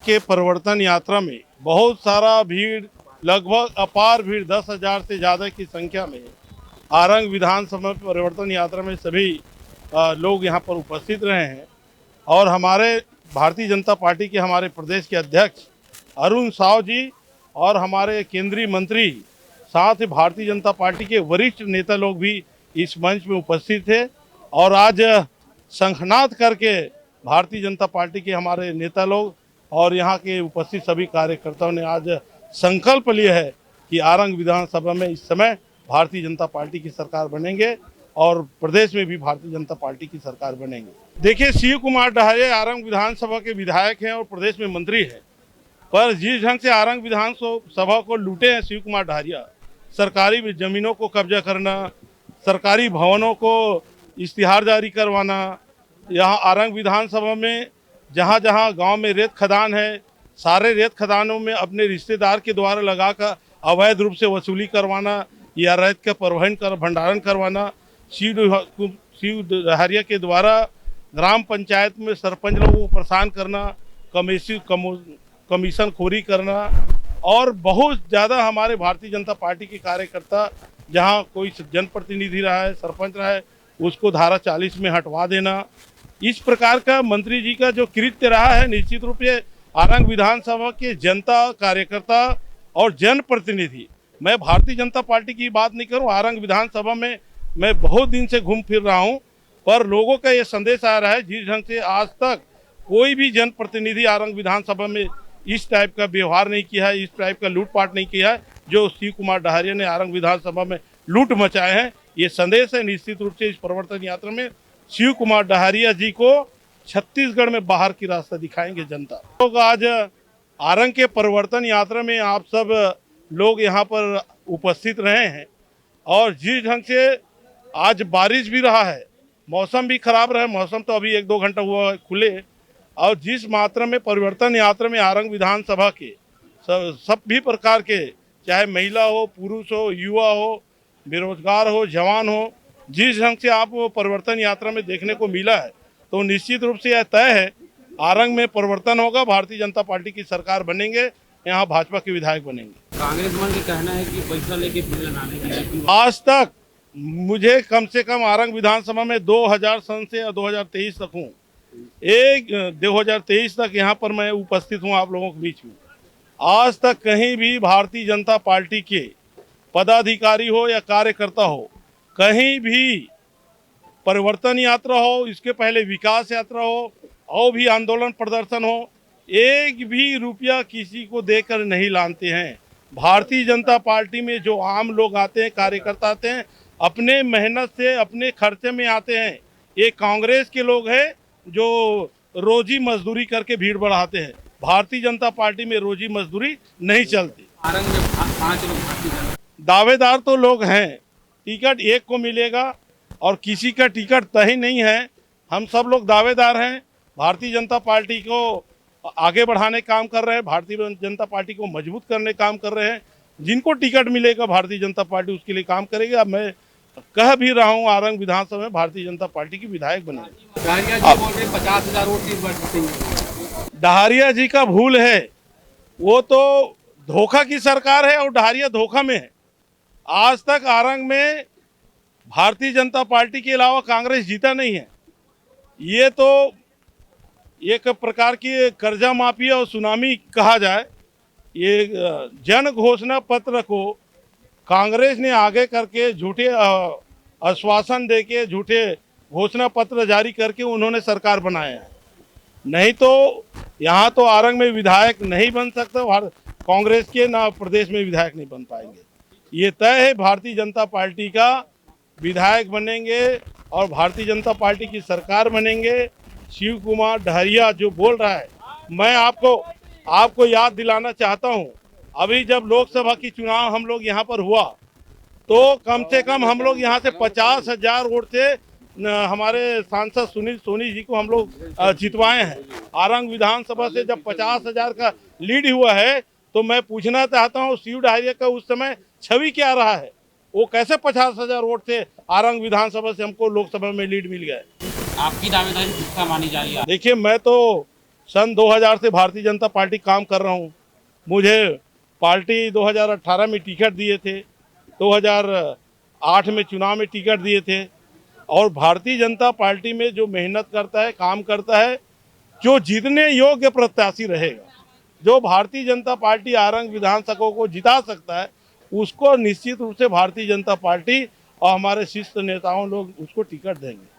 के परिवर्तन यात्रा में बहुत सारा भीड़, लगभग अपार भीड़ 10,000 से ज़्यादा की संख्या में आरंग विधानसभा परिवर्तन यात्रा में सभी लोग यहाँ पर उपस्थित रहे हैं। और हमारे भारतीय जनता पार्टी के हमारे प्रदेश के अध्यक्ष अरुण साव जी और हमारे केंद्रीय मंत्री, साथ ही भारतीय जनता पार्टी के वरिष्ठ नेता लोग भी इस मंच में उपस्थित थे। और आज शंखनाद करके भारतीय जनता पार्टी के हमारे नेता लोग और यहाँ के उपस्थित सभी कार्यकर्ताओं ने आज संकल्प लिया है कि आरंग विधानसभा में इस समय भारतीय जनता पार्टी की सरकार बनेंगे और प्रदेश में भी भारतीय जनता पार्टी की सरकार बनेंगे। देखिए, शिव कुमार डहरिया आरंग विधानसभा के विधायक हैं और प्रदेश में मंत्री हैं, पर जिस ढंग से आरंग विधानसभा को लूटे हैं शिव कुमार डहरिया, सरकारी जमीनों को कब्जा करना, सरकारी भवनों को इश्तिहार जारी करवाना, यहाँ आरंग विधानसभा में जहाँ जहाँ गांव में रेत खदान है, सारे रेत खदानों में अपने रिश्तेदार के द्वारा लगाकर अवैध रूप से वसूली करवाना या रेत का परिवहन कर भंडारण करवाना, शिव डहरिया के द्वारा ग्राम पंचायत में सरपंच लोगों को परेशान करना, कमीशन खोरी करना, और बहुत ज़्यादा हमारे भारतीय जनता पार्टी के कार्यकर्ता जहां कोई जनप्रतिनिधि रहा है, सरपंच रहा है, उसको धारा 40 में हटवा देना, इस प्रकार का मंत्री जी का जो कृत्य रहा है, निश्चित रूप से आरंग विधानसभा के जनता, कार्यकर्ता और जनप्रतिनिधि, मैं भारतीय जनता पार्टी की बात नहीं करूं, आरंग विधानसभा में मैं बहुत दिन से घूम फिर रहा हूं, पर लोगों का ये संदेश आ रहा है जिस ढंग से आज तक कोई भी जनप्रतिनिधि आरंग विधानसभा में इस टाइप का व्यवहार नहीं किया है, इस टाइप का लूटपाट नहीं किया है जो शिव कुमार डहरिया ने आरंग विधानसभा में लूट मचाए हैं। ये संदेश है निश्चित रूप से इस परिवर्तन यात्रा में शिव कुमार डहरिया जी को छत्तीसगढ़ में बाहर की रास्ता दिखाएंगे जनता लोग। आज आरंग के परिवर्तन यात्रा में आप सब लोग यहाँ पर उपस्थित रहे हैं और जिस ढंग से आज बारिश भी रहा है, मौसम भी खराब रहा है, मौसम तो अभी 1-2 घंटा हुआ खुले, और जिस मात्रा में परिवर्तन यात्रा में आरंग विधानसभा के सभी प्रकार के, चाहे महिला हो, पुरुष हो, युवा हो, बेरोजगार हो, जवान हो, जिस ढंग से आप परिवर्तन यात्रा में देखने को मिला है, तो निश्चित रूप से यह तय है आरंग में परिवर्तन होगा, भारतीय जनता पार्टी की सरकार बनेंगे, यहाँ भाजपा के विधायक बनेंगे। कांग्रेस मन का कहना है कि पैसा लेके बिल बनाने की, आज तक मुझे कम से कम आरंग विधानसभा में 2000 सन से 2023 तक हूँ, 2023 तक यहाँ पर मैं उपस्थित हूँ आप लोगों के बीच में। आज तक कहीं भी भारतीय जनता पार्टी के पदाधिकारी हो या कार्यकर्ता हो, कहीं भी परिवर्तन यात्रा हो, इसके पहले विकास यात्रा हो और भी आंदोलन प्रदर्शन हो, एक भी रुपया किसी को देकर नहीं लाते हैं। भारतीय जनता पार्टी में जो आम लोग आते हैं, कार्यकर्ता आते हैं, अपने मेहनत से अपने खर्चे में आते हैं। ये कांग्रेस के लोग हैं जो रोजी मजदूरी करके भीड़ बढ़ाते हैं। भारतीय जनता पार्टी में रोजी मजदूरी नहीं चलती। आरंग में 5 लोग दावेदार तो लोग हैं, टिकट एक को मिलेगा और किसी का टिकट तय नहीं है। हम सब लोग दावेदार हैं, भारतीय जनता पार्टी को आगे बढ़ाने काम कर रहे हैं, भारतीय जनता पार्टी को मजबूत करने काम कर रहे हैं। जिनको टिकट मिलेगा भारतीय जनता पार्टी उसके लिए काम करेगी। अब मैं कह भी रहा हूँ आरंग विधानसभा में भारतीय जनता पार्टी की विधायक बनेगी। डहरिया जी बोल रहे 50,000 वोट इस बार जीतेंगे। डहरिया जी का भूल है, वो तो धोखा की सरकार है और डहरिया धोखा में है। आज तक आरंग में भारतीय जनता पार्टी के अलावा कांग्रेस जीता नहीं है। ये तो एक प्रकार की कर्जा माफिया और सुनामी कहा जाए। ये जन घोषणा पत्र को कांग्रेस ने आगे करके झूठे आश्वासन देके झूठे घोषणा पत्र जारी करके उन्होंने सरकार बनाया है। नहीं तो यहाँ तो आरंग में विधायक नहीं बन सकता, कांग्रेस के ना प्रदेश में विधायक नहीं बन पाएंगे। ये तय है, भारतीय जनता पार्टी का विधायक बनेंगे और भारतीय जनता पार्टी की सरकार बनेंगे। शिव कुमार डहरिया जो बोल रहा है, मैं आपको याद दिलाना चाहता हूं, अभी जब लोकसभा की चुनाव हम लोग यहाँ पर हुआ तो कम से कम हम लोग यहाँ से 50,000 वोट से हमारे सांसद सुनील सोनी जी को हम लोग जितवाए हैं। आरंग विधानसभा से जब 50,000 का लीड हुआ है तो मैं पूछना चाहता हूँ शिव डहरिया का उस समय छवि क्या रहा है? वो कैसे 50,000 वोट से आरंग विधानसभा से हमको लोकसभा में लीड मिल गया? आपकी दावेदारी किसका मानी जा रही है? देखिए, मैं तो सन 2000 से भारतीय जनता पार्टी काम कर रहा हूँ। मुझे पार्टी 2018 में टिकट दिए थे, 2008 में चुनाव में टिकट दिए थे और भारतीय जनता पार्टी में जो मेहनत करता है, काम करता है, जो जीतने योग्य प्रत्याशी रहेगा, जो भारतीय जनता पार्टी आरंग विधानसभा को जिता सकता है, उसको निश्चित रूप से भारतीय जनता पार्टी और हमारे शीर्ष नेताओं लोग उसको टिकट देंगे।